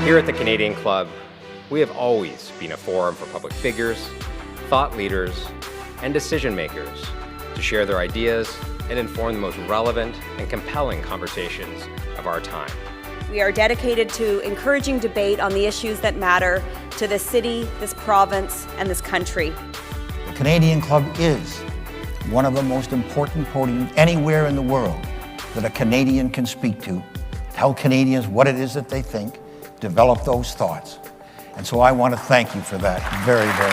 Here at the Canadian Club, we have always been a forum for public figures, thought leaders, and decision makers to share their ideas and inform the most relevant and compelling conversations of our time. We are dedicated to encouraging debate on the issues that matter to this city, this province, and this country. The Canadian Club is one of the most important podiums anywhere in the world that a Canadian can speak to, tell Canadians what it is that they think, develop those thoughts. And so I want to thank you for that very, very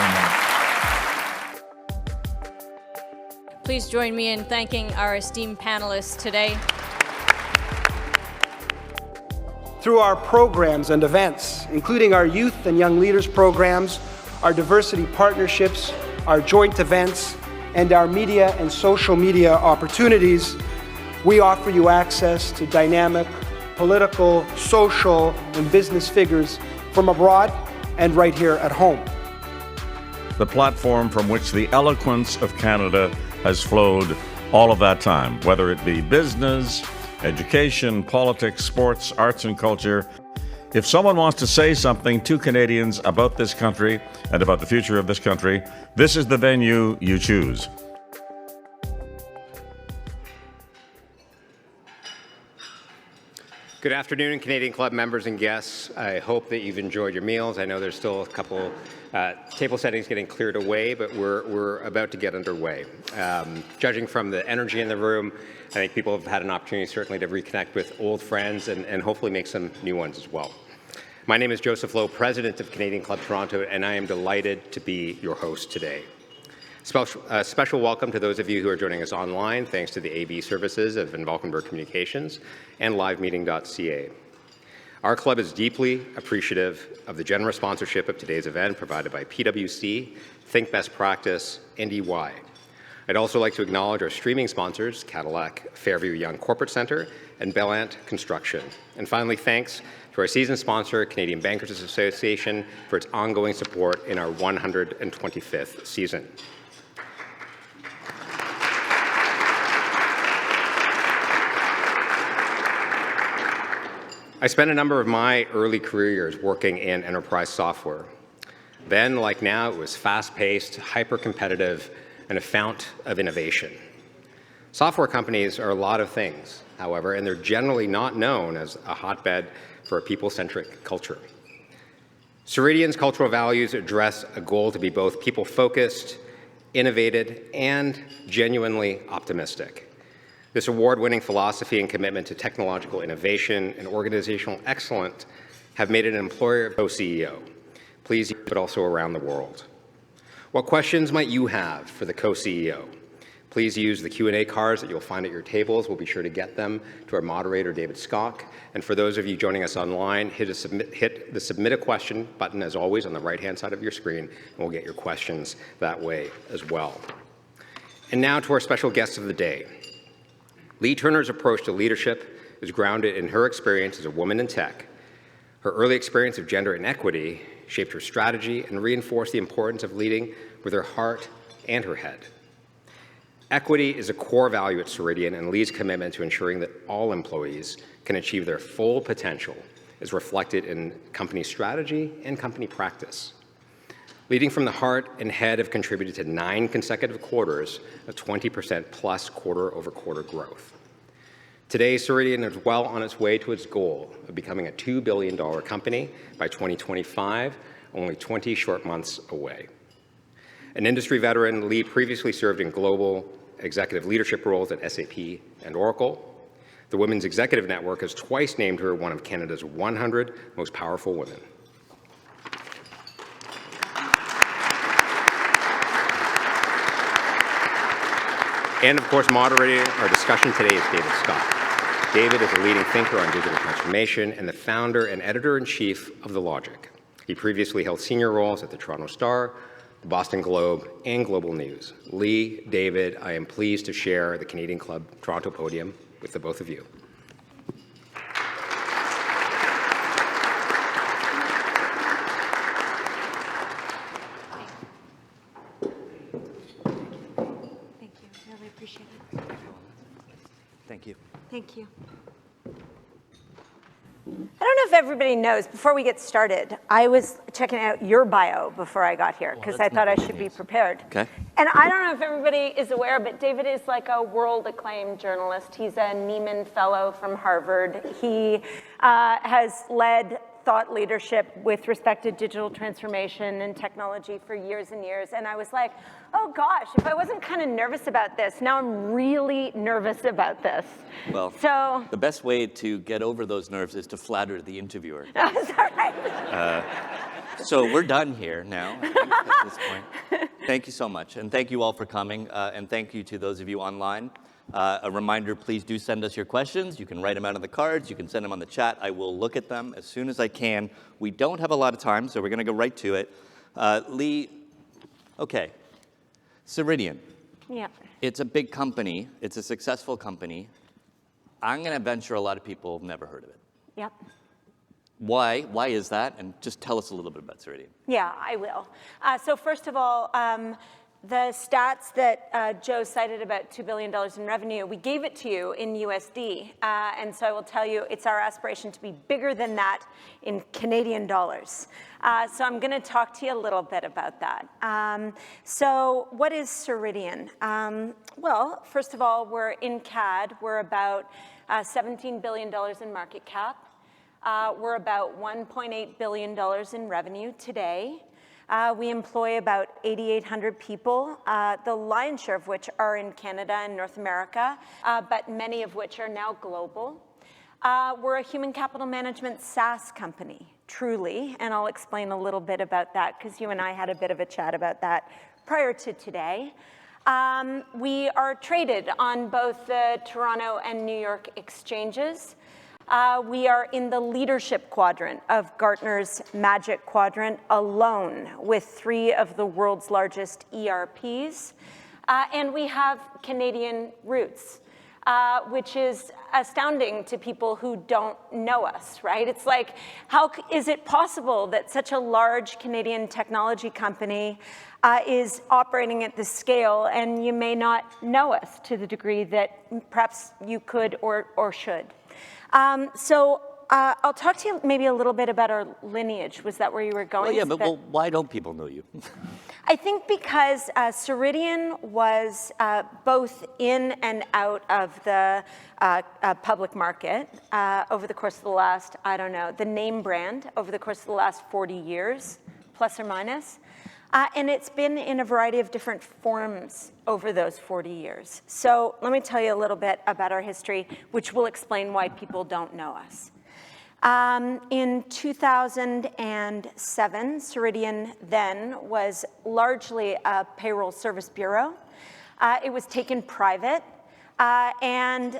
much. Please join me in thanking our esteemed panelists today. Through our programs and events, including our youth and young leaders programs, our diversity partnerships, our joint events, and our media and social media opportunities, we offer you access to dynamic political, social, and business figures from abroad and right here at home. The platform from which the eloquence of Canada has flowed all of that time, whether it be business, education, politics, sports, arts, and culture. If someone wants to say something to Canadians about this country and about the future of this country, this is the venue you choose. Good afternoon, Canadian Club members and guests. I hope that you've enjoyed your meals. I know there's still a couple table settings getting cleared away, but we're about to get underway. Judging from the energy in the room, I think people have had an opportunity certainly to reconnect with old friends and hopefully make some new ones as well. My name is Joseph Lowe, President of Canadian Club Toronto, and I am delighted to be your host today. Special welcome to those of you who are joining us online, thanks to the AV services of Van Valkenburg Communications and livemeeting.ca. Our club is deeply appreciative of the generous sponsorship of today's event provided by PwC, Think Best Practice, and EY. I'd also like to acknowledge our streaming sponsors, Cadillac Fairview Young Corporate Centre and Bellant Construction. And finally, thanks to our season sponsor, Canadian Bankers Association, for its ongoing support in our 125th season. I spent a number of my early career years working in enterprise software. Then, like now, it was fast-paced, hyper-competitive, and a fount of innovation. Software companies are a lot of things, however, and they're generally not known as a hotbed for a people-centric culture. Ceridian's cultural values address a goal to be both people-focused, innovative, and genuinely optimistic. This award-winning philosophy and commitment to technological innovation and organizational excellence have made it an employer of co-CEO, please, but also around the world. What questions might you have for the co-CEO? Please use the Q&A cards that you'll find at your tables. We'll be sure to get them to our moderator, David Skok. And for those of you joining us online, hit the Submit a Question button, as always, on the right-hand side of your screen, and we'll get your questions that way as well. And now to our special guest of the day. Leagh Turner's approach to leadership is grounded in her experience as a woman in tech. Her early experience of gender inequity shaped her strategy and reinforced the importance of leading with her heart and her head. Equity is a core value at Ceridian, and Leagh's commitment to ensuring that all employees can achieve their full potential is reflected in company strategy and company practice. Leading from the heart and head have contributed to 9 consecutive quarters of 20% plus quarter-over-quarter growth. Today, Ceridian is well on its way to its goal of becoming a $2 billion company by 2025, only 20 short months away. An industry veteran, Leagh previously served in global executive leadership roles at SAP and Oracle. The Women's Executive Network has twice named her one of Canada's 100 most powerful women. And of course, moderating our discussion today is David Skok. David is a leading thinker on digital transformation and the founder and editor-in-chief of The Logic. He previously held senior roles at the Toronto Star, the Boston Globe, and Global News. Leagh, David, I am pleased to share the Canadian Club Toronto podium with the both of you. Thank you. Thank you. I don't know if everybody knows, before we get started, I was checking out your bio before I got here because I thought I should be prepared. Okay. And I don't know if everybody is aware, but David is like a world-acclaimed journalist. He's a Nieman Fellow from Harvard. He has led thought leadership with respect to digital transformation and technology for years and years. And I was like, oh gosh, if I wasn't kind of nervous about this, now I'm really nervous about this. Well, so the best way to get over those nerves is to flatter the interviewer. That's all right. So we're done here now, I think, at this point. Thank you so much. And thank you all for coming. And thank you to those of you online. A reminder, please do send us your questions. You can write them out on the cards. You can send them on the chat. I will look at them as soon as I can. We don't have a lot of time, so we're going to go right to it. Leagh, okay. Ceridian. Yeah. It's a big company. It's a successful company. I'm going to venture a lot of people have never heard of it. Yep. Why? Why is that? And just tell us a little bit about Ceridian. Yeah, I will. So first of all, the stats that Joe cited about $2 billion in revenue, we gave it to you in USD. And so I will tell you, it's our aspiration to be bigger than that in Canadian dollars. So I'm going to talk to you a little bit about that. So what is Ceridian? Well, first of all, we're in CAD. We're about $17 billion in market cap. We're about $1.8 billion in revenue today. We employ about 8,800 people, the lion's share of which are in Canada and North America, but many of which are now global. We're a human capital management SaaS company, truly, and I'll explain a little bit about that because you and I had a bit of a chat about that prior to today. We are traded on both the Toronto and New York exchanges. We are in the leadership quadrant of Gartner's Magic Quadrant alone with 3 of the world's largest ERPs. And we have Canadian roots, which is astounding to people who don't know us, right? It's like, how is it possible that such a large Canadian technology company is operating at this scale and you may not know us to the degree that perhaps you could or should? So I'll talk to you maybe a little bit about our lineage. Was that where you were going? Well, yeah, but why don't people know you? I think because Ceridian was both in and out of the public market over the course of the last, I don't know, the name brand over the course of the last 40 years, plus or minus. And it's been in a variety of different forms over those 40 years. So let me tell you a little bit about our history, which will explain why people don't know us. In 2007, Ceridian then was largely a payroll service bureau. It was taken private. And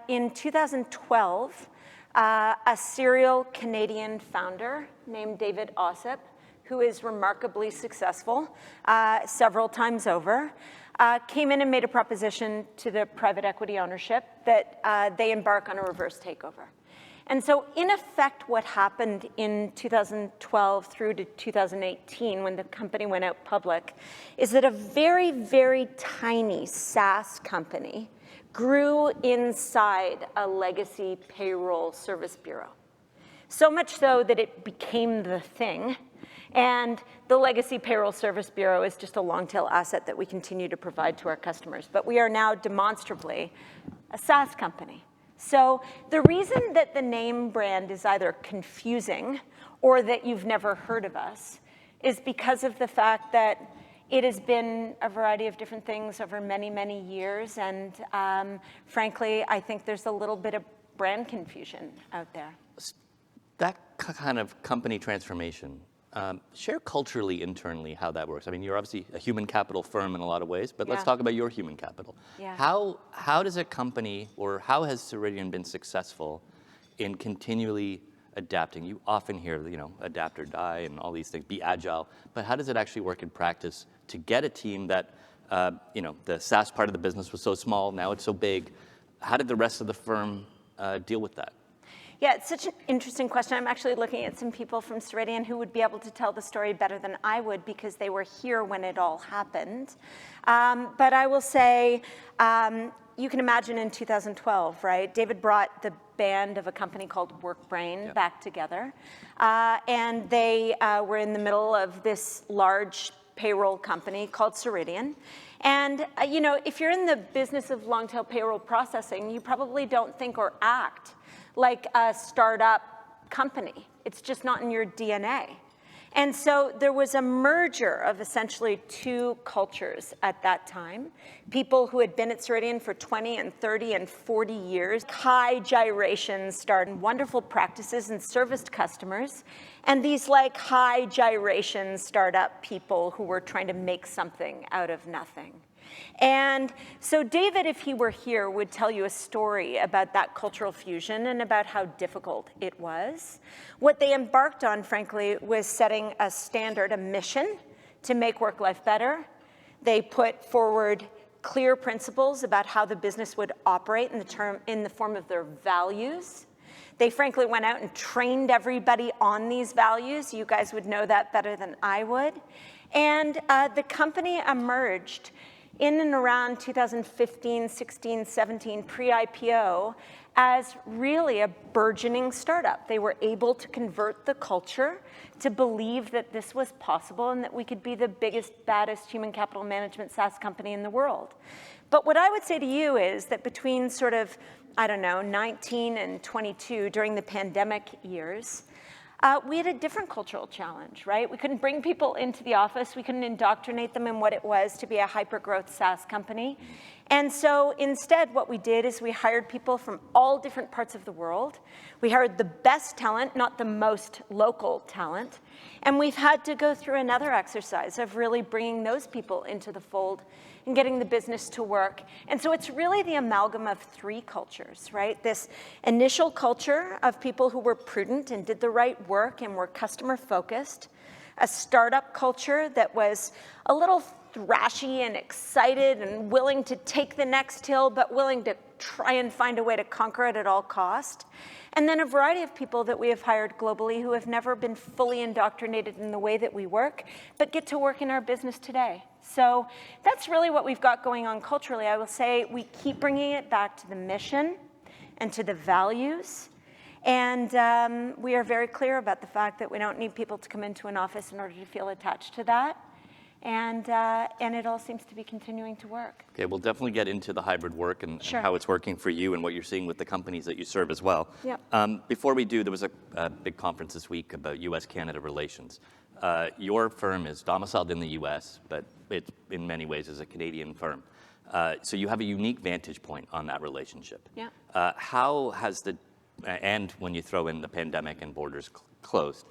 in 2012, a serial Canadian founder named David Skok, who is remarkably successful several times over, came in and made a proposition to the private equity ownership that they embark on a reverse takeover. And so in effect, what happened in 2012 through to 2018 when the company went out public is that a very, very tiny SaaS company grew inside a legacy payroll service bureau. So much so that it became the thing. And the legacy payroll service bureau is just a long-tail asset that we continue to provide to our customers. But we are now demonstrably a SaaS company. So the reason that the name brand is either confusing or that you've never heard of us is because of the fact that it has been a variety of different things over many, many years. And frankly, I think there's a little bit of brand confusion out there. That kind of company transformation, share culturally, internally, how that works. I mean, you're obviously a human capital firm in a lot of ways, but let's talk about your human capital. Yeah. How does a company, or how has Ceridian been successful in continually adapting? You often hear, adapt or die and all these things, be agile, but how does it actually work in practice to get a team that, the SaaS part of the business was so small, now it's so big. How did the rest of the firm deal with that? Yeah, it's such an interesting question. I'm actually looking at some people from Ceridian who would be able to tell the story better than I would because they were here when it all happened. But I will say, you can imagine in 2012, right? David brought the band of a company called WorkBrain back together. And they were in the middle of this large payroll company called Ceridian. And if you're in the business of long-tail payroll processing, you probably don't think or act like a startup company. It's just not in your DNA. And so there was a merger of essentially two cultures at that time. People who had been at Ceridian for 20 and 30 and 40 years, high gyrations started, wonderful practices and serviced customers, and these like high gyration startup people who were trying to make something out of nothing. And so David, if he were here, would tell you a story about that cultural fusion and about how difficult it was. What they embarked on, frankly, was setting a standard, a mission to make work-life better. They put forward clear principles about how the business would operate in the form of their values. They frankly went out and trained everybody on these values. You guys would know that better than I would. And the company emerged in and around 2015, 16, 17, pre-IPO, as really a burgeoning startup. They were able to convert the culture to believe that this was possible and that we could be the biggest, baddest human capital management SaaS company in the world. But what I would say to you is that between sort of, 19 and 22, during the pandemic years, we had a different cultural challenge, right? We couldn't bring people into the office. We couldn't indoctrinate them in what it was to be a hyper-growth SaaS company. And so instead, what we did is we hired people from all different parts of the world. We hired the best talent, not the most local talent. And we've had to go through another exercise of really bringing those people into the fold and getting the business to work. And so it's really the amalgam of three cultures, right? This initial culture of people who were prudent and did the right work and were customer focused, a startup culture that was a little thrashy and excited and willing to take the next hill, but willing to try and find a way to conquer it at all cost. And then a variety of people that we have hired globally who have never been fully indoctrinated in the way that we work, but get to work in our business today. So that's really what we've got going on culturally. I will say we keep bringing it back to the mission and to the values. And we are very clear about the fact that we don't need people to come into an office in order to feel attached to that. And it all seems to be continuing to work. Okay, we'll definitely get into the hybrid work and how it's working for you and what you're seeing with the companies that you serve as well. Yep. Before we do, there was a big conference this week about U.S. Canada relations. Your firm is domiciled in the U.S., but it in many ways is a Canadian firm. So you have a unique vantage point on that relationship. Yeah. How has and when you throw in the pandemic and borders closed,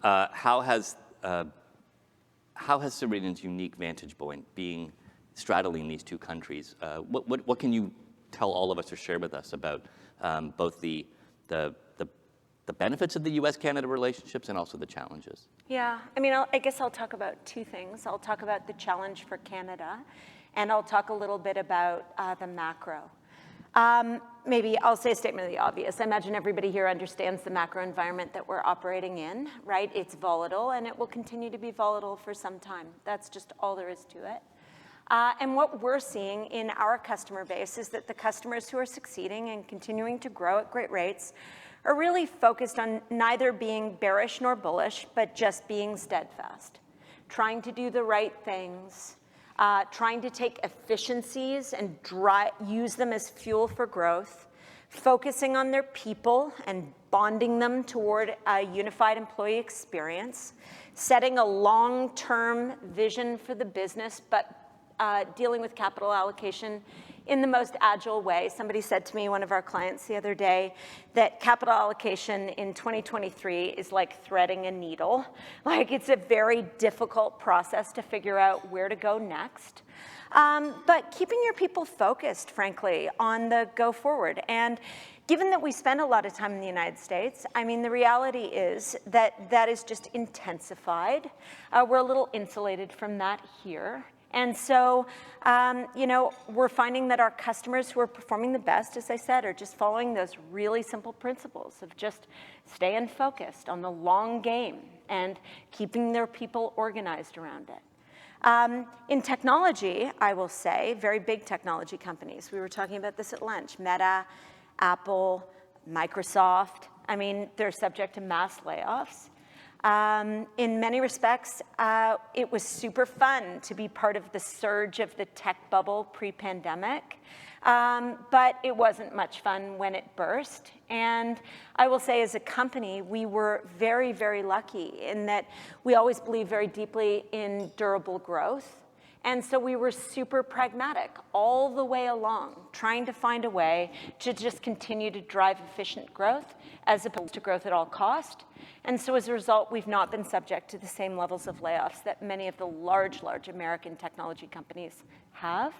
how has Ceridian's unique vantage point being straddling these two countries? What can you tell all of us or share with us about both the benefits of the U.S.-Canada relationships and also the challenges? Yeah, I guess I'll talk about two things. I'll talk about the challenge for Canada, and I'll talk a little bit about the macro. Maybe I'll say a statement of the obvious. I imagine everybody here understands the macro environment that we're operating in, right? It's volatile, and it will continue to be volatile for some time. That's just all there is to it. And what we're seeing in our customer base is that the customers who are succeeding and continuing to grow at great rates are really focused on neither being bearish nor bullish, but just being steadfast, trying to do the right things, trying to take efficiencies and use them as fuel for growth, focusing on their people and bonding them toward a unified employee experience, setting a long-term vision for the business, but dealing with capital allocation in the most agile way. Somebody said to me, one of our clients the other day, that capital allocation in 2023 is like threading a needle. Like it's a very difficult process to figure out where to go next. But keeping your people focused, frankly, on the go forward. And given that we spend a lot of time in the United States, the reality is that that is just intensified. We're a little insulated from that here. And so, we're finding that our customers who are performing the best, as I said, are just following those really simple principles of just staying focused on the long game and keeping their people organized around it. In technology, I will say, very big technology companies. We were talking about this at lunch. Meta, Apple, Microsoft. I mean, they're subject to mass layoffs. In many respects, it was super fun to be part of the surge of the tech bubble pre-pandemic. But it wasn't much fun when it burst. And I will say, as a company, we were very, very lucky in that we always believe very deeply in durable growth. And so we were super pragmatic all the way along, trying to find a way to just continue to drive efficient growth as opposed to growth at all cost. And so as a result, we've not been subject to the same levels of layoffs that many of the large American technology companies have.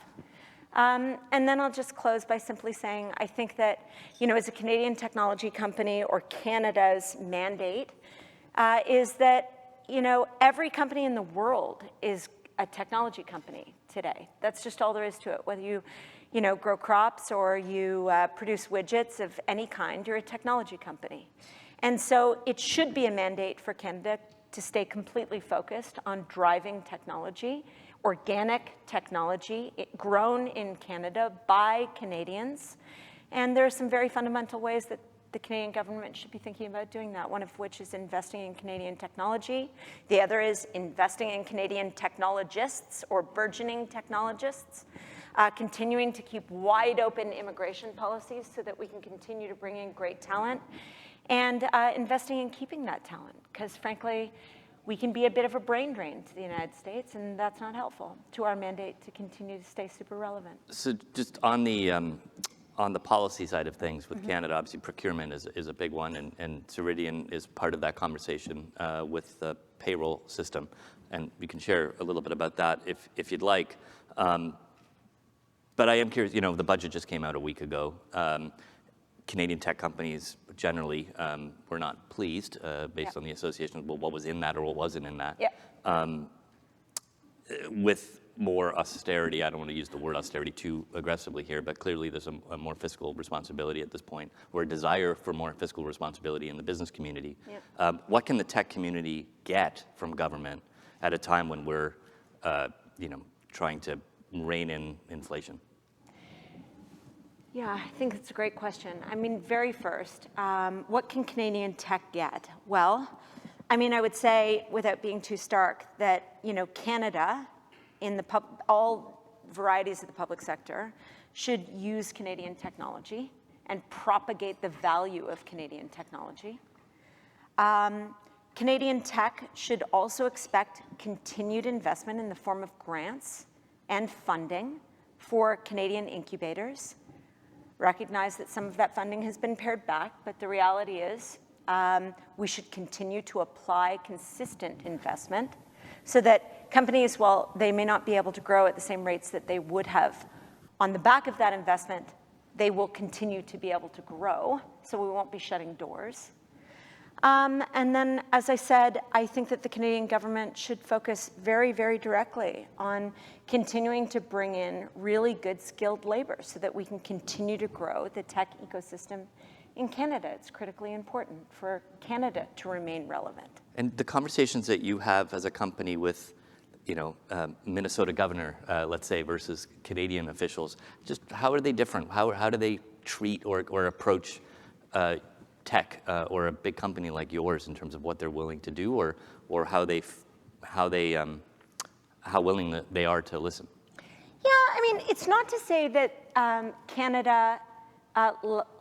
And then I'll just close by simply saying, I think that, as a Canadian technology company, or Canada's mandate, is that, every company in the world is a technology company today. That's just all there is to it. Whether you, grow crops or you produce widgets of any kind, you're a technology company. And so it should be a mandate for Canada to stay completely focused on driving technology, organic technology, grown in Canada by Canadians. And there are some very fundamental ways that the Canadian government should be thinking about doing that, one of which is investing in Canadian technology. The other is investing in Canadian technologists or burgeoning technologists, continuing to keep wide open immigration policies so that we can continue to bring in great talent, and investing in keeping that talent, because frankly, we can be a bit of a brain drain to the United States, and that's not helpful to our mandate to continue to stay super relevant. So just on the policy side of things with Canada, obviously procurement is a big one, and Ceridian is part of that conversation with the payroll system. And we can share a little bit about that if you'd like. But I am curious, the budget just came out a week ago. Canadian tech companies generally were not pleased based on the association with what was in that or what wasn't in that. With more austerity, I don't want to use the word austerity too aggressively here, but clearly there's a more fiscal responsibility at this point, or a desire for more fiscal responsibility in the business community. What can the tech community get from government at a time when we're trying to rein in inflation? Yeah, I think it's a great question. I mean, very first, what can Canadian tech get? Well, I mean, I would say, without being too stark, that, Canada, in all varieties of the public sector, should use Canadian technology and propagate the value of Canadian technology. Canadian tech should also expect continued investment in the form of grants and funding for Canadian incubators. Recognize that some of that funding has been pared back, but the reality is we should continue to apply consistent investment so that companies, while they may not be able to grow at the same rates that they would have on the back of that investment, they will continue to be able to grow, so we won't be shutting doors. And then, as I said, I think that the Canadian government should focus very, very directly on continuing to bring in really good skilled labor so that we can continue to grow the tech ecosystem in Canada. It's critically important for Canada to remain relevant. And the conversations that you have as a company with, Minnesota governor, let's say, versus Canadian officials, just how are they different? How do they treat or approach tech or a big company like yours in terms of what they're willing to do, or how willing they are to listen? Yeah, I mean, it's not to say that Canada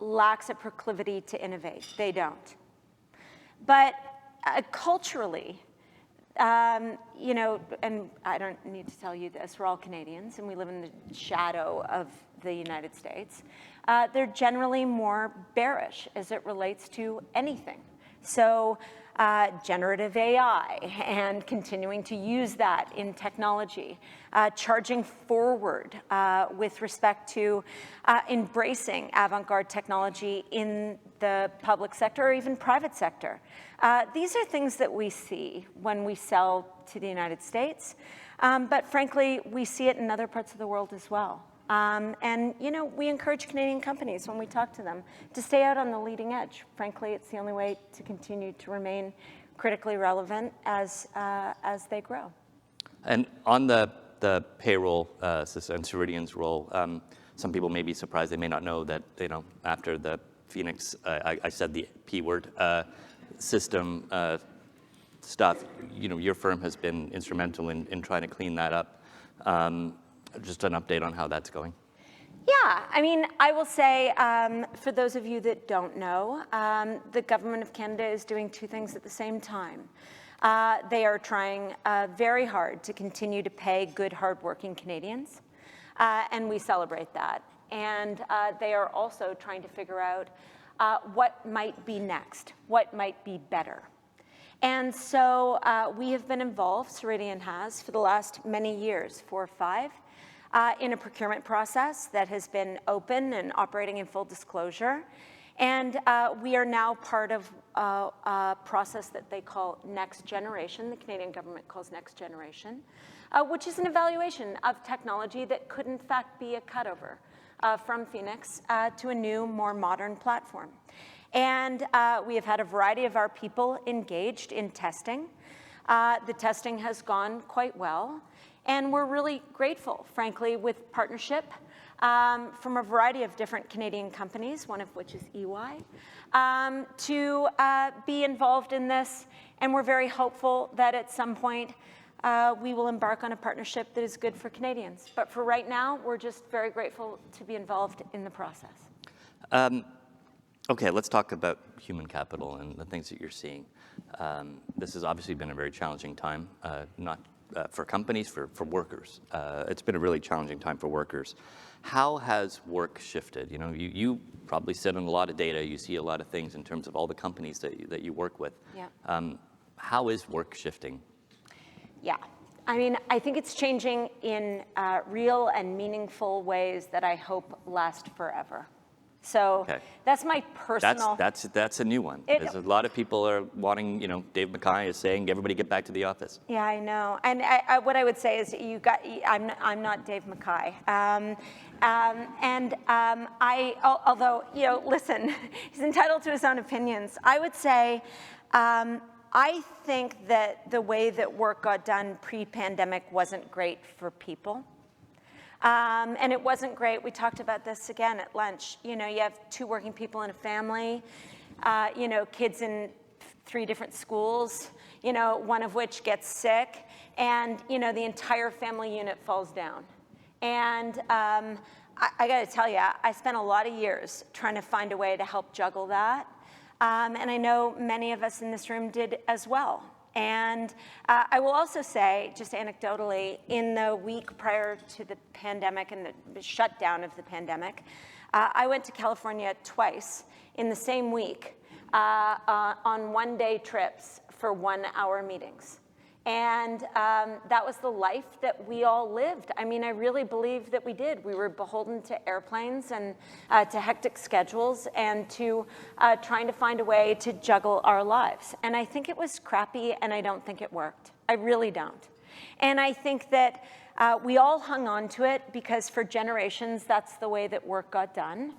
lacks a proclivity to innovate. They don't. But culturally, and I don't need to tell you this, we're all Canadians and we live in the shadow of the United States. They're generally more bearish as it relates to anything. So generative AI and continuing to use that in technology, charging forward with respect to embracing avant-garde technology in the public sector or even private sector. These are things that we see when we sell to the United States, but frankly, we see it in other parts of the world as well. And, we encourage Canadian companies when we talk to them to stay out on the leading edge. Frankly, it's the only way to continue to remain critically relevant as they grow. And on the payroll system and Ceridian's role, some people may be surprised. They may not know that, after the Phoenix, I said the P word, system stuff, your firm has been instrumental in trying to clean that up. Just an update on how that's going. Yeah, I mean, I will say, for those of you that don't know, the government of Canada is doing two things at the same time. They are trying very hard to continue to pay good, hardworking Canadians, and we celebrate that. And they are also trying to figure out what might be next, what might be better. And so we have been involved, Ceridian has, for the last many years, 4 or 5, in a procurement process that has been open and operating in full disclosure. And we are now part of a process that they call Next Generation, the Canadian government calls Next Generation, which is an evaluation of technology that could in fact be a cutover from Phoenix to a new, more modern platform. And we have had a variety of our people engaged in testing. The testing has gone quite well. And we're really grateful, frankly, with partnership from a variety of different Canadian companies, one of which is EY, to be involved in this. And we're very hopeful that at some point we will embark on a partnership that is good for Canadians. But for right now, we're just very grateful to be involved in the process. Okay, let's talk about human capital and the things that you're seeing. This has obviously been a very challenging time, not for companies, for workers. It's been a really challenging time for workers. How has work shifted? You probably sit on a lot of data. You see a lot of things in terms of all the companies that you work with. Yeah. How is work shifting? Yeah. I mean, I think it's changing in real and meaningful ways that I hope last forever. So okay. That's my personal. That's a new one. There's a lot of people are wanting. Dave Mackay is saying everybody get back to the office. Yeah, I know. And what I would say is, I'm not Dave Mackay. Although listen, he's entitled to his own opinions. I would say, I think that the way that work got done pre-pandemic wasn't great for people. And it wasn't great. We talked about this again at lunch. You have 2 working people in a family, kids in 3 different schools, one of which gets sick, and, the entire family unit falls down. And I got to tell you, I spent a lot of years trying to find a way to help juggle that. And I know many of us in this room did as well. And I will also say, just anecdotally, in the week prior to the pandemic and the shutdown of the pandemic, I went to California twice in the same week on one-day trips for 1-hour meetings. And that was the life that we all lived. I mean, I really believe that we did. We were beholden to airplanes and to hectic schedules and to trying to find a way to juggle our lives. And I think it was crappy, and I don't think it worked. I really don't. And I think that we all hung on to it because for generations, that's the way that work got done.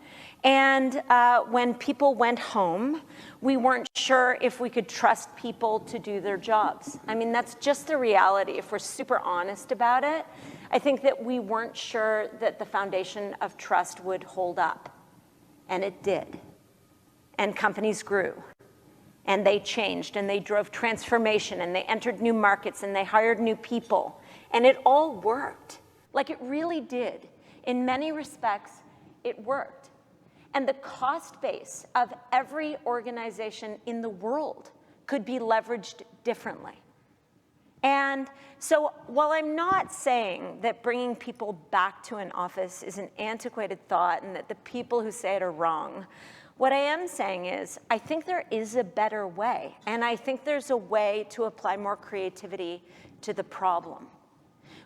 And when people went home, we weren't sure if we could trust people to do their jobs. I mean, that's just the reality. If we're super honest about it, I think that we weren't sure that the foundation of trust would hold up. And it did. And companies grew. And they changed, and they drove transformation, and they entered new markets, and they hired new people. And it all worked. Like, it really did. In many respects, it worked. And the cost base of every organization in the world could be leveraged differently. And so while I'm not saying that bringing people back to an office is an antiquated thought and that the people who say it are wrong, what I am saying is, I think there is a better way, and I think there's a way to apply more creativity to the problem,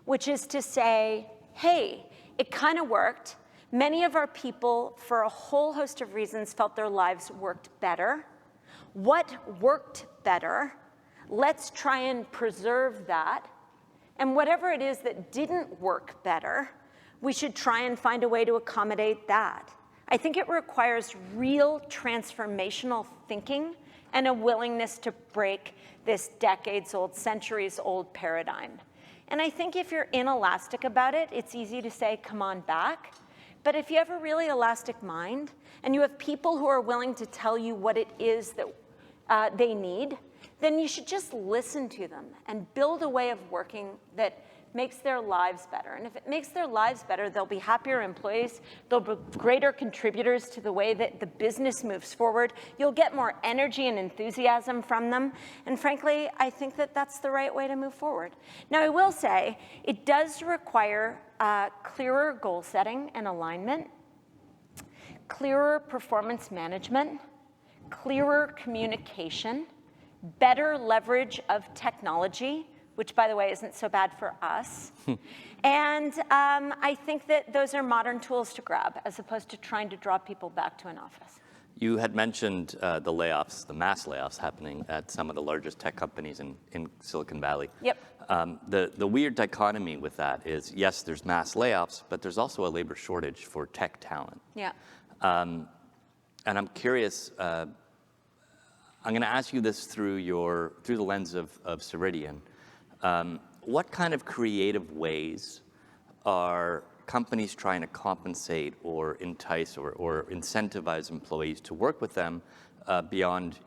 which is to say, hey, it kind of worked. Many of our people, for a whole host of reasons, felt their lives worked better. What worked better? Let's try and preserve that. And whatever it is that didn't work better, we should try and find a way to accommodate that. I think it requires real transformational thinking and a willingness to break this decades-old, centuries-old paradigm. And I think if you're inelastic about it, it's easy to say, come on back. But if you have a really elastic mind and you have people who are willing to tell you what it is that they need, then you should just listen to them and build a way of working that makes their lives better. And if it makes their lives better, they'll be happier employees, they'll be greater contributors to the way that the business moves forward, you'll get more energy and enthusiasm from them, and frankly, I think that that's the right way to move forward. Now, I will say, it does require clearer goal setting and alignment, clearer performance management, clearer communication, better leverage of technology, which, by the way, isn't so bad for us. And I think that those are modern tools to grab, as opposed to trying to draw people back to an office. You had mentioned the layoffs, the mass layoffs happening at some of the largest tech companies in Silicon Valley. Yep. The weird dichotomy with that is, yes, there's mass layoffs, but there's also a labor shortage for tech talent. Yeah. And I'm curious, I'm going to ask you this through the lens of Ceridian. What kind of creative ways are companies trying to compensate or entice or incentivize employees to work with them beyond,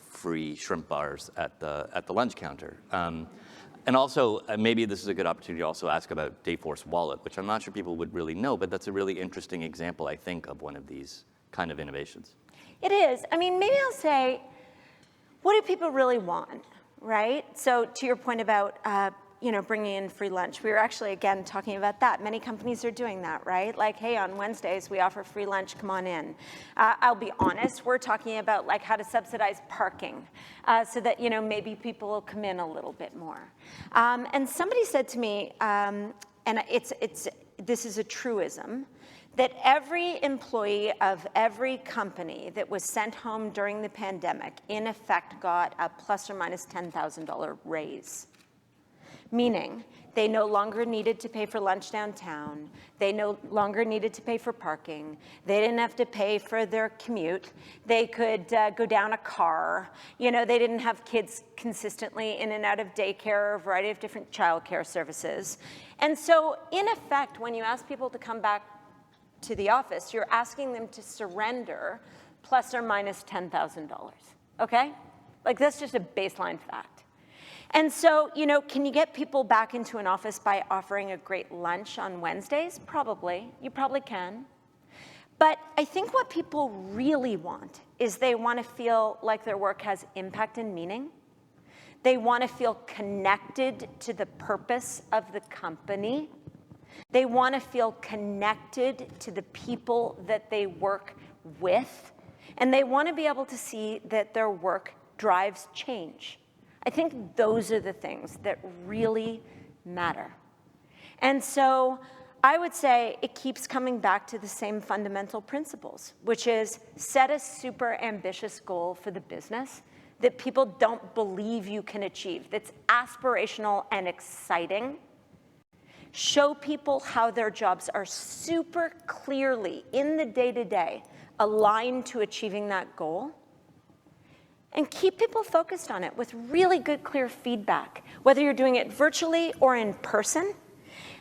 free shrimp bars at the lunch counter? And also, maybe this is a good opportunity to also ask about Dayforce Wallet, which I'm not sure people would really know, but that's a really interesting example, I think, of one of these kind of innovations. It is. I mean, maybe I'll say, what do people really want, right? So to your point about, bringing in free lunch, we were actually, again, talking about that. Many companies are doing that, right? Like, hey, on Wednesdays, we offer free lunch, come on in. I'll be honest, we're talking about like how to subsidize parking so that, maybe people will come in a little bit more. And somebody said to me, and this is a truism, that every employee of every company that was sent home during the pandemic, in effect, got a plus or minus $10,000 raise. Meaning, they no longer needed to pay for lunch downtown. They no longer needed to pay for parking. They didn't have to pay for their commute. They could go down a car. They didn't have kids consistently in and out of daycare or a variety of different childcare services. And so, in effect, when you ask people to come back to the office, you're asking them to surrender plus or minus $10,000, okay? Like, that's just a baseline fact. And so, can you get people back into an office by offering a great lunch on Wednesdays? Probably. You probably can. But I think what people really want is they want to feel like their work has impact and meaning. They want to feel connected to the purpose of the company. They want to feel connected to the people that they work with. And they want to be able to see that their work drives change. I think those are the things that really matter. And so I would say it keeps coming back to the same fundamental principles, which is set a super ambitious goal for the business that people don't believe you can achieve, that's aspirational and exciting. Show people how their jobs are super clearly in the day-to-day aligned to achieving that goal. And keep people focused on it with really good, clear feedback, whether you're doing it virtually or in person.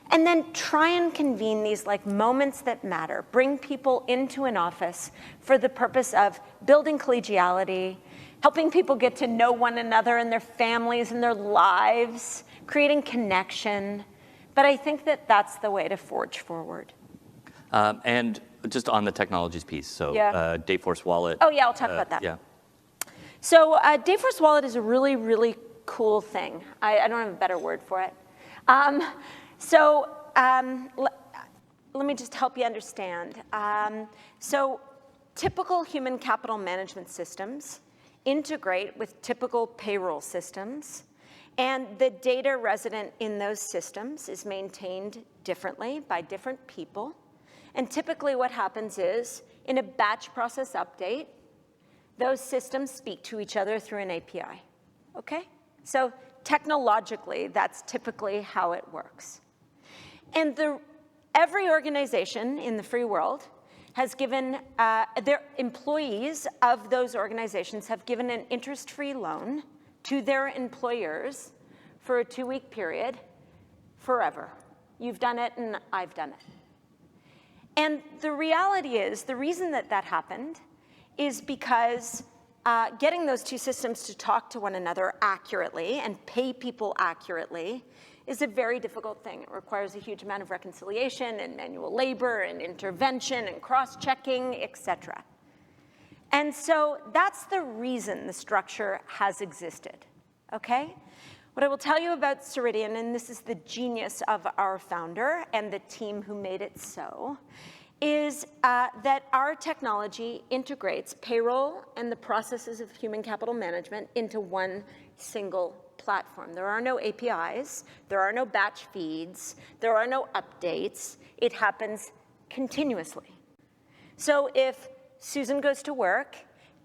And then try and convene these moments that matter. Bring people into an office for the purpose of building collegiality, helping people get to know one another and their families and their lives, creating connection. But I think that that's the way to forge forward. And just on the technologies piece, so Dayforce Wallet. Oh, yeah, I'll talk about that. Yeah. So Dayforce Wallet is a really, really cool thing. I don't have a better word for it. Let me just help you understand. So typical human capital management systems integrate with typical payroll systems, and the data resident in those systems is maintained differently by different people. And typically what happens is, in a batch process update, those systems speak to each other through an API, okay? So technologically, that's typically how it works. And every organization in the free world has given, their employees of those organizations have given an interest-free loan to their employers for a 2-week period forever. You've done it and I've done it. And the reality is, the reason that that happened is because getting those two systems to talk to one another accurately and pay people accurately is a very difficult thing. It requires a huge amount of reconciliation and manual labor and intervention and cross-checking, et cetera. And so that's the reason the structure has existed, okay? What I will tell you about Ceridian, and this is the genius of our founder and the team who made it so, is that our technology integrates payroll and the processes of human capital management into one single platform. There are no APIs, there are no batch feeds, there are no updates. It happens continuously. So if Susan goes to work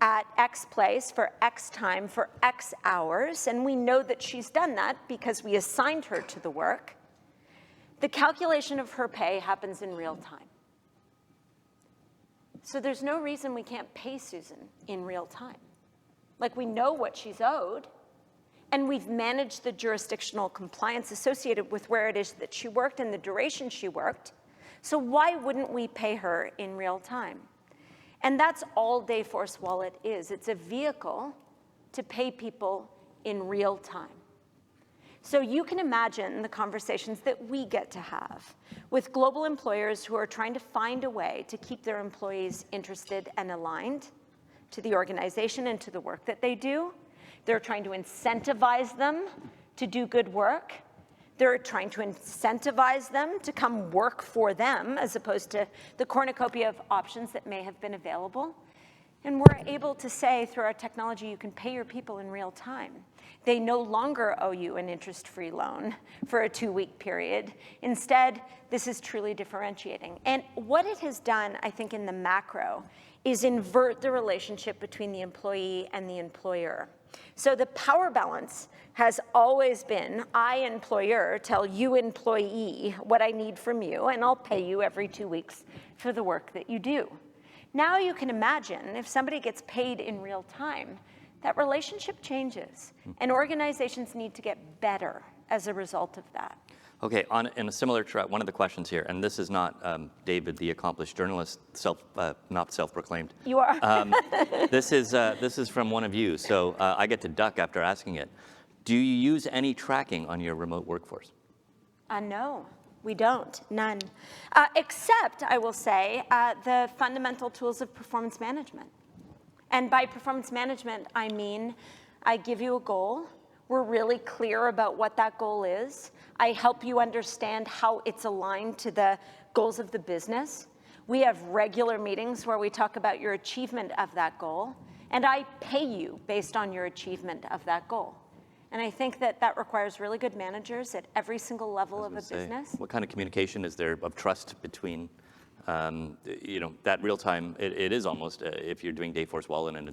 at X place for X time for X hours, and we know that she's done that because we assigned her to the work, the calculation of her pay happens in real time. So there's no reason we can't pay Susan in real time. Like, we know what she's owed, and we've managed the jurisdictional compliance associated with where it is that she worked and the duration she worked. So why wouldn't we pay her in real time? And that's all Dayforce Wallet is. It's a vehicle to pay people in real time. So you can imagine the conversations that we get to have with global employers who are trying to find a way to keep their employees interested and aligned to the organization and to the work that they do. They're trying to incentivize them to do good work. They're trying to incentivize them to come work for them as opposed to the cornucopia of options that may have been available. And we're able to say through our technology, you can pay your people in real time. They no longer owe you an interest-free loan for a 2-week period. Instead, this is truly differentiating. And what it has done, I think, in the macro, is invert the relationship between the employee and the employer. So the power balance has always been, I, employer, tell you, employee, what I need from you, and I'll pay you every 2 weeks for the work that you do. Now you can imagine if somebody gets paid in real time, that relationship changes, and organizations need to get better as a result of that. Okay, in a similar track, one of the questions here, and this is not David, the accomplished journalist, not self-proclaimed. You are. This is from one of you, so I get to duck after asking it. Do you use any tracking on your remote workforce? No, we don't, none. Except, I will say, the fundamental tools of performance management. And by performance management, I mean, I give you a goal. We're really clear about what that goal is. I help you understand how it's aligned to the goals of the business. We have regular meetings where we talk about your achievement of that goal, and I pay you based on your achievement of that goal. And I think that that requires really good managers at every single level of a business. What kind of communication is there of trust between, that real time? It is almost, if you're doing Dayforce Wallet, and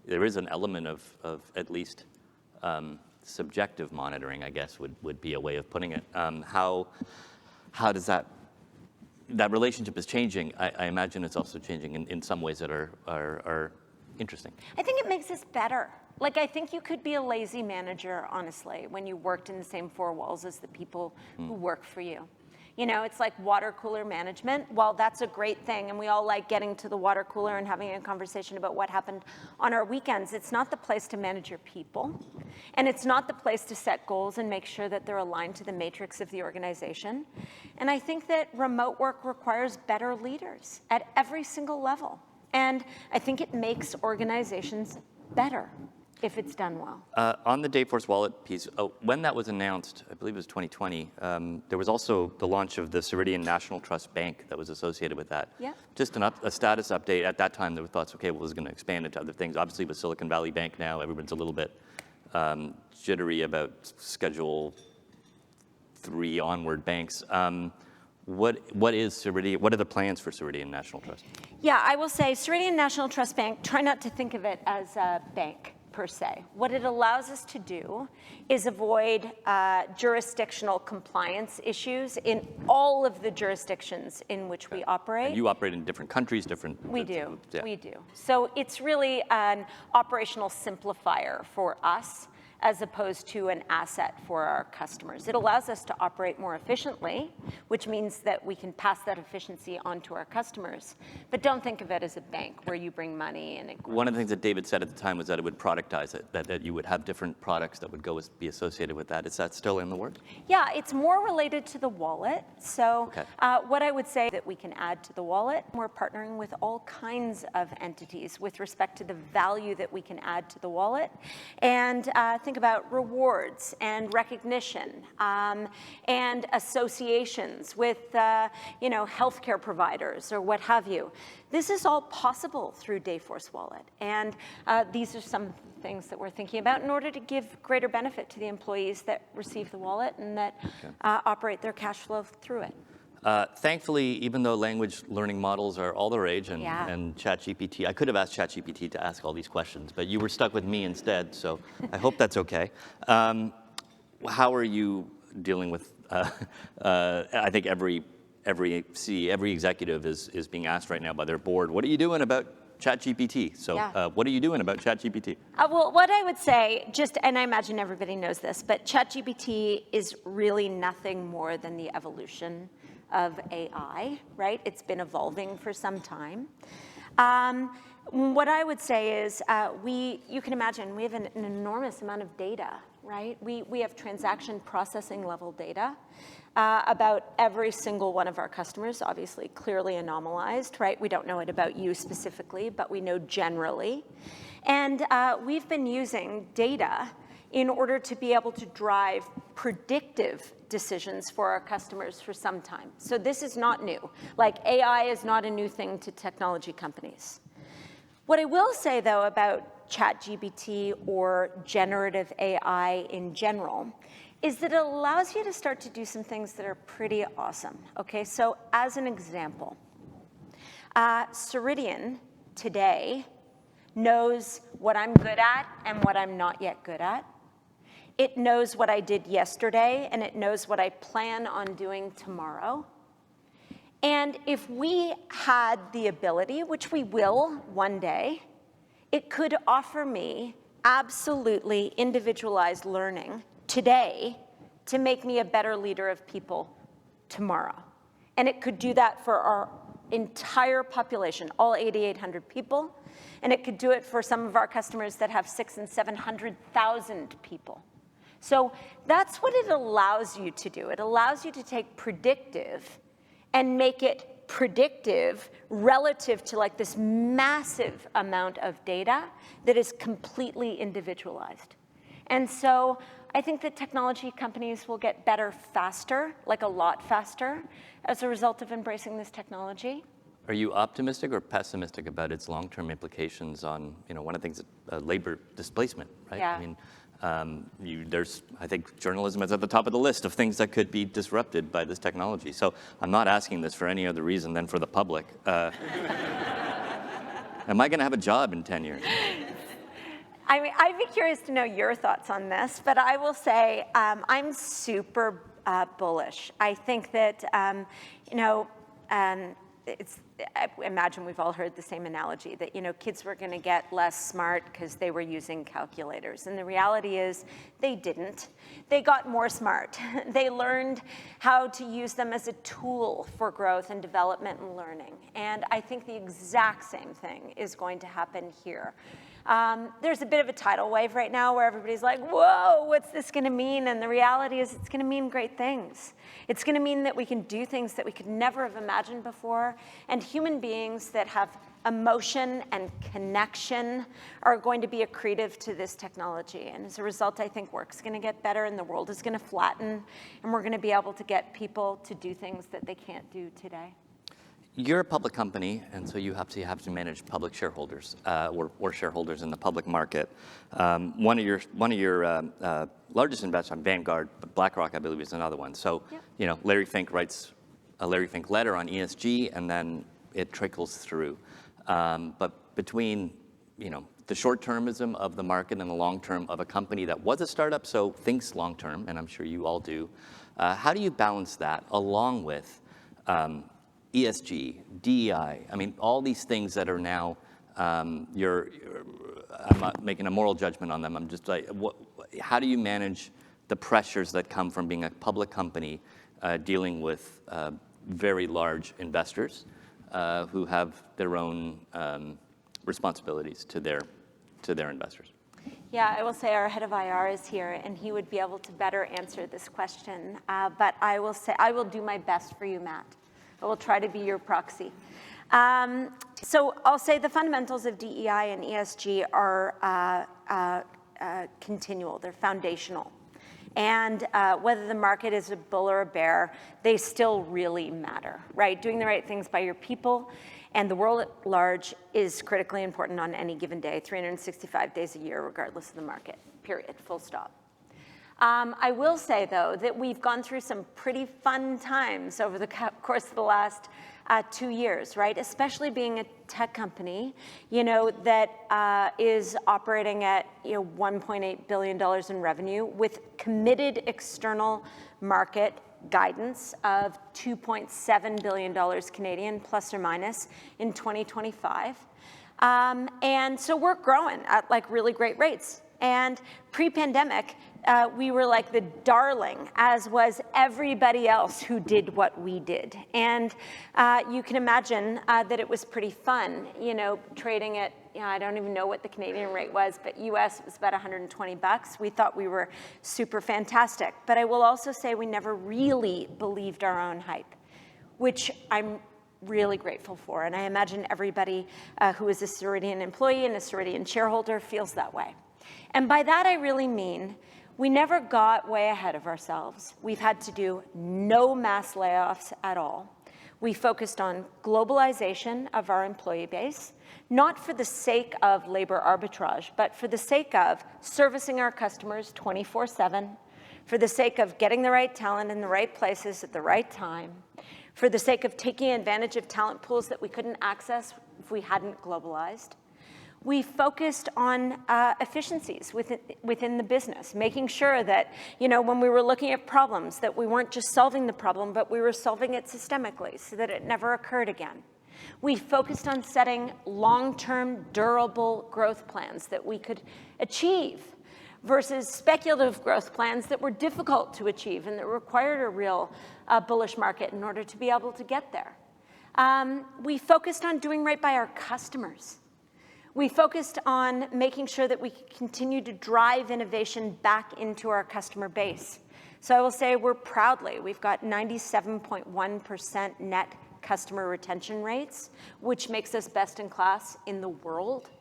there is an element of at least subjective monitoring, I guess, would be a way of putting it. How does that relationship is changing? I imagine it's also changing in some ways that are interesting. I think it makes us better. Like, I think you could be a lazy manager, honestly, when you worked in the same four walls as the people who work for you. You know, it's like water cooler management. While that's a great thing, and we all like getting to the water cooler and having a conversation about what happened on our weekends, it's not the place to manage your people. And it's not the place to set goals and make sure that they're aligned to the matrix of the organization. And I think that remote work requires better leaders at every single level. And I think it makes organizations better if it's done well. On the Dayforce Wallet piece, when that was announced, I believe it was 2020, there was also the launch of the Ceridian National Trust Bank that was associated with that. Yeah. Just a status update. At that time, there were thoughts, okay, well, this is going to expand into other things. Obviously, with Silicon Valley Bank now, everyone's a little bit jittery about Schedule 3 onward banks. What is Ceridian? What are the plans for Ceridian National Trust? Yeah, I will say Ceridian National Trust Bank, try not to think of it as a bank per se. What it allows us to do is avoid jurisdictional compliance issues in all of the jurisdictions in which we operate. And you operate in different countries, We do, yeah. we do. So it's really an operational simplifier for us as opposed to an asset for our customers. It allows us to operate more efficiently, which means that we can pass that efficiency on to our customers. But don't think of it as a bank where you bring money and it grows. One of the things that David said at the time was that it would productize it, that you would have different products that would be associated with that. Is that still in the works? Yeah, it's more related to the wallet. So Okay. what I would say that we can add to the wallet, we're partnering with all kinds of entities with respect to the value that we can add to the wallet. And think about rewards and recognition and associations with healthcare providers or what have you. This is all possible through Dayforce Wallet. And these are some things that we're thinking about in order to give greater benefit to the employees that receive the wallet and that operate their cash flow through it. Thankfully, even though language learning models are all the rage and ChatGPT, I could have asked ChatGPT to ask all these questions, but you were stuck with me instead, so I hope that's okay. How are you dealing with, I think every executive is being asked right now by their board, what are you doing about ChatGPT? So what are you doing about ChatGPT? Well, what I would say, and I imagine everybody knows this, but ChatGPT is really nothing more than the evolution of AI, right? It's been evolving for some time. What I would say is you can imagine we have an enormous amount of data, right? We have transaction processing level data about every single one of our customers, obviously clearly anomalized, right? We don't know it about you specifically, but we know generally. And we've been using data in order to be able to drive predictive decisions for our customers for some time. So this is not new. Like AI is not a new thing to technology companies. What I will say, though, about ChatGPT or generative AI in general is that it allows you to start to do some things that are pretty awesome. Okay, so as an example, Ceridian today knows what I'm good at and what I'm not yet good at. It knows what I did yesterday, and it knows what I plan on doing tomorrow. And if we had the ability, which we will one day, it could offer me absolutely individualized learning today to make me a better leader of people tomorrow. And it could do that for our entire population, all 8,800 people. And it could do it for some of our customers that have 600,000 and 700,000 people. So that's what it allows you to do. It allows you to take predictive and make it predictive relative to like this massive amount of data that is completely individualized. And so I think that technology companies will get better faster, like a lot faster, as a result of embracing this technology. Are you optimistic or pessimistic about its long-term implications on, one of the things, labor displacement, right? Yeah. I mean, I think journalism is at the top of the list of things that could be disrupted by this technology. So I'm not asking this for any other reason than for the public. Am I going to have a job in 10 years? I mean, I'd be curious to know your thoughts on this, but I will say I'm super bullish. I think that, I imagine we've all heard the same analogy that, kids were going to get less smart because they were using calculators. And the reality is they didn't. They got more smart. They learned how to use them as a tool for growth and development and learning. And I think the exact same thing is going to happen here. There's a bit of a tidal wave right now where everybody's like, whoa, what's this going to mean? And the reality is it's going to mean great things. It's going to mean that we can do things that we could never have imagined before. And human beings that have emotion and connection are going to be accretive to this technology. And as a result, I think work's going to get better and the world is going to flatten. And we're going to be able to get people to do things that they can't do today. You're a public company, and so you have to manage public shareholders or shareholders in the public market. One of your largest investors, Vanguard, but BlackRock, I believe, is another one. So, Larry Fink writes a Larry Fink letter on ESG, and then it trickles through. But between, the short-termism of the market and the long-term of a company that was a startup, so thinks long-term, and I'm sure you all do, how do you balance that along with ESG, DEI, I mean, all these things that are now, I'm not making a moral judgment on them. I'm just like, how do you manage the pressures that come from being a public company dealing with very large investors who have their own responsibilities to their investors? Yeah, I will say our head of IR is here, and he would be able to better answer this question. But I will say I will do my best for you, Matt. I will try to be your proxy. So I'll say the fundamentals of DEI and ESG are continual. They're foundational. And whether the market is a bull or a bear, they still really matter, right? Doing the right things by your people and the world at large is critically important on any given day, 365 days a year, regardless of the market, period, full stop. I will say, though, that we've gone through some pretty fun times over the course of the last 2 years, right? Especially being a tech company, that is operating at, $1.8 billion in revenue with committed external market guidance of $2.7 billion Canadian, plus or minus, in 2025. And so we're growing at really great rates. And pre-pandemic, we were like the darling, as was everybody else who did what we did. And you can imagine that it was pretty fun, trading at, I don't even know what the Canadian rate was, but US was about $120. We thought we were super fantastic. But I will also say we never really believed our own hype, which I'm really grateful for. And I imagine everybody who is a Ceridian employee and a Ceridian shareholder feels that way. And by that, I really mean we never got way ahead of ourselves. We've had to do no mass layoffs at all. We focused on globalization of our employee base, not for the sake of labor arbitrage, but for the sake of servicing our customers 24/7, for the sake of getting the right talent in the right places at the right time, for the sake of taking advantage of talent pools that we couldn't access if we hadn't globalized. We focused on efficiencies within the business, making sure that, when we were looking at problems, that we weren't just solving the problem, but we were solving it systemically so that it never occurred again. We focused on setting long-term, durable growth plans that we could achieve versus speculative growth plans that were difficult to achieve and that required a real bullish market in order to be able to get there. We focused on doing right by our customers. We focused on making sure that we could continue to drive innovation back into our customer base. So I will say we've got 97.1% net customer retention rates, which makes us best in class in the world.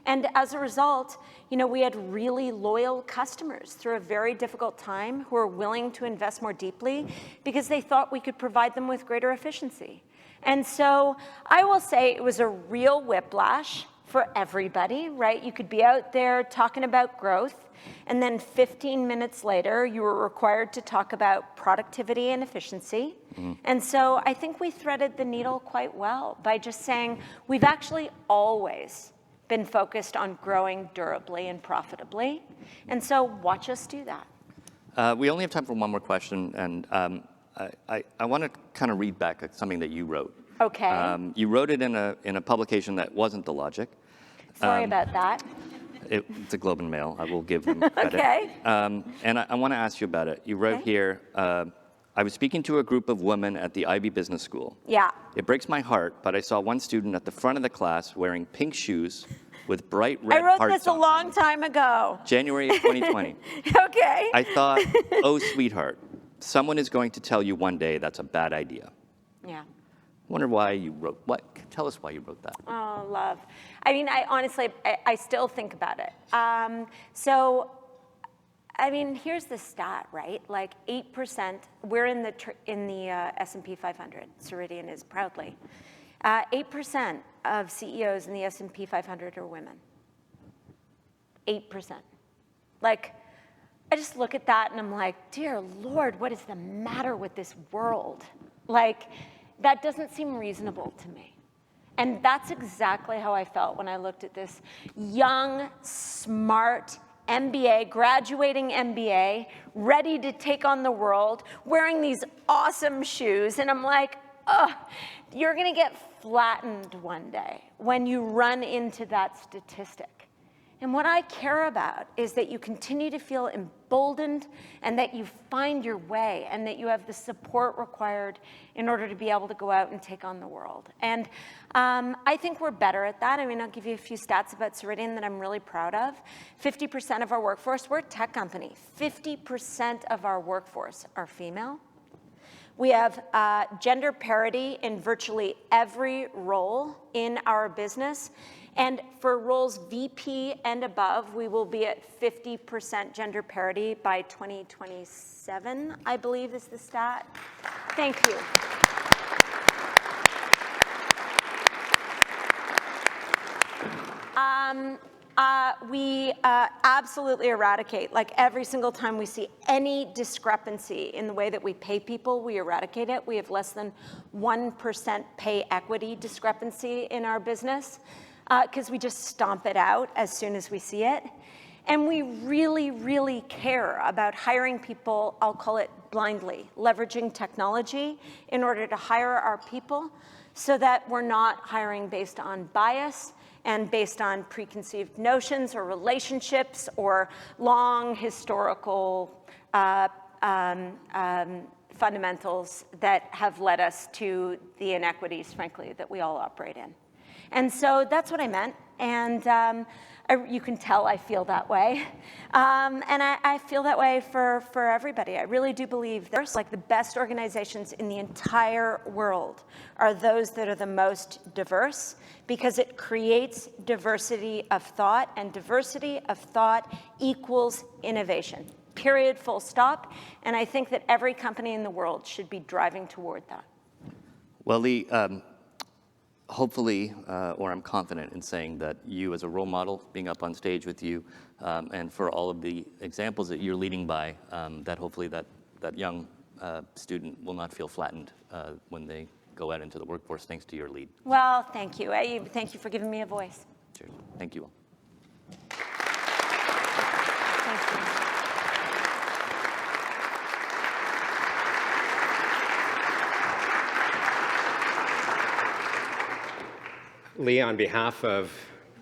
And as a result, we had really loyal customers through a very difficult time who are willing to invest more deeply because they thought we could provide them with greater efficiency. And so I will say it was a real whiplash for everybody, right? You could be out there talking about growth, and then 15 minutes later, you were required to talk about productivity and efficiency. And so I think we threaded the needle quite well by just saying we've actually always been focused on growing durably and profitably. And so watch us do that. We only have time for one more question, and I want to kind of read back something that you wrote. Okay. You wrote it in a publication that wasn't The Logic. Sorry about that. It's a Globe and Mail. I will give them credit. Okay. And I want to ask you about it. You wrote here, I was speaking to a group of women at the Ivy Business School. Yeah. It breaks my heart, but I saw one student at the front of the class wearing pink shoes with bright red hearts on. I wrote this a long time ago. January of 2020. Okay. I thought, oh, sweetheart, someone is going to tell you one day that's a bad idea. Yeah. I wonder why you wrote, tell us why you wrote that. Oh, love. I mean, I honestly still think about it. So, I mean, here's the stat, right? Like 8%, we're in the S&P 500, Ceridian is proudly. 8% of CEOs in the S&P 500 are women. 8%. Like, I just look at that and I'm like, dear Lord, what is the matter with this world? Like, that doesn't seem reasonable to me. And that's exactly how I felt when I looked at this young, smart MBA, graduating MBA, ready to take on the world, wearing these awesome shoes. And I'm like, oh, you're going to get flattened one day when you run into that statistic. And what I care about is that you continue to feel emboldened and that you find your way and that you have the support required in order to be able to go out and take on the world. And I think we're better at that. I mean, I'll give you a few stats about Ceridian that I'm really proud of. 50% of our workforce, we're a tech company, 50% of our workforce are female. We have gender parity in virtually every role in our business. And for roles VP and above, we will be at 50% gender parity by 2027, I believe is the stat. Thank you. We absolutely eradicate, like every single time we see any discrepancy in the way that we pay people, we eradicate it. We have less than 1% pay equity discrepancy in our business because we just stomp it out as soon as we see it. And we really, really care about hiring people, I'll call it blindly, leveraging technology in order to hire our people so that we're not hiring based on bias and based on preconceived notions or relationships or long historical fundamentals that have led us to the inequities, frankly, that we all operate in. And so that's what I meant. And you can tell I feel that way. And I feel that way for everybody. I really do believe there's like the best organizations in the entire world are those that are the most diverse because it creates diversity of thought, and diversity of thought equals innovation. Period, full stop. And I think that every company in the world should be driving toward that. Well, Leigh, hopefully, or I'm confident in saying that you as a role model, being up on stage with you, and for all of the examples that you're leading by, that hopefully that young student will not feel flattened when they go out into the workforce thanks to your lead. Well, thank you. Thank you for giving me a voice. Sure. Thank you all. Thank you. Leigh, on behalf of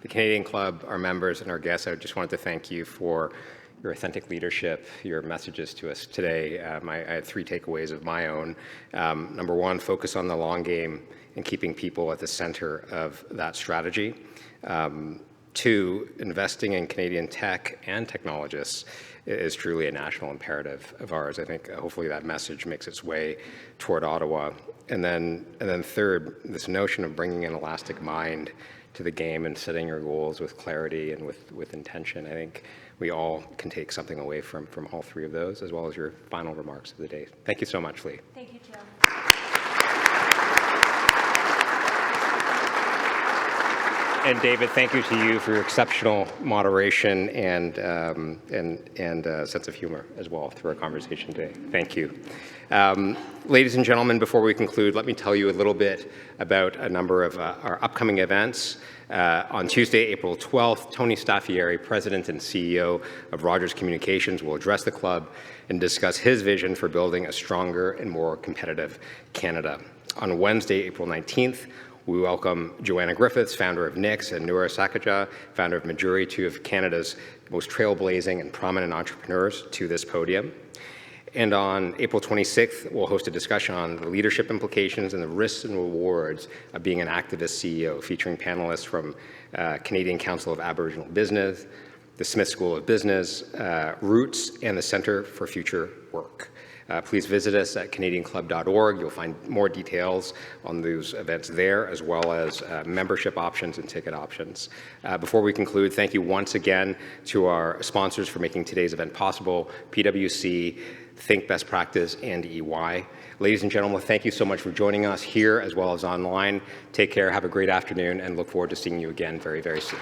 the Canadian Club, our members, and our guests, I just wanted to thank you for your authentic leadership, your messages to us today. I had 3 takeaways of my own. Number 1, focus on the long game and keeping people at the center of that strategy. 2, investing in Canadian tech and technologists is truly a national imperative of ours. I think hopefully that message makes its way toward Ottawa. And then 3rd, this notion of bringing an elastic mind to the game and setting your goals with clarity and with intention. I think we all can take something away from all 3 of those, as well as your final remarks of the day. Thank you so much, Leigh. Thank you, Joe. And David, thank you to you for your exceptional moderation and sense of humor as well through our conversation today. Thank you. Ladies and gentlemen, before we conclude, let me tell you a little bit about a number of our upcoming events. On Tuesday, April 12th, Tony Staffieri, President and CEO of Rogers Communications, will address the club and discuss his vision for building a stronger and more competitive Canada. On Wednesday, April 19th, we welcome Joanna Griffiths, founder of Nix, and Noura Sakaja, founder of Majuri, 2 of Canada's most trailblazing and prominent entrepreneurs, to this podium. And on April 26th, we'll host a discussion on the leadership implications and the risks and rewards of being an activist CEO, featuring panelists from Canadian Council of Aboriginal Business, the Smith School of Business, Roots, and the Centre for Future Work. Please visit us at canadianclub.org. You'll find more details on those events there, as well as membership options and ticket options. Before we conclude, thank you once again to our sponsors for making today's event possible, PwC, Think Best Practice, and EY. Ladies and gentlemen, thank you so much for joining us here as well as online. Take care, have a great afternoon, and look forward to seeing you again very, very soon.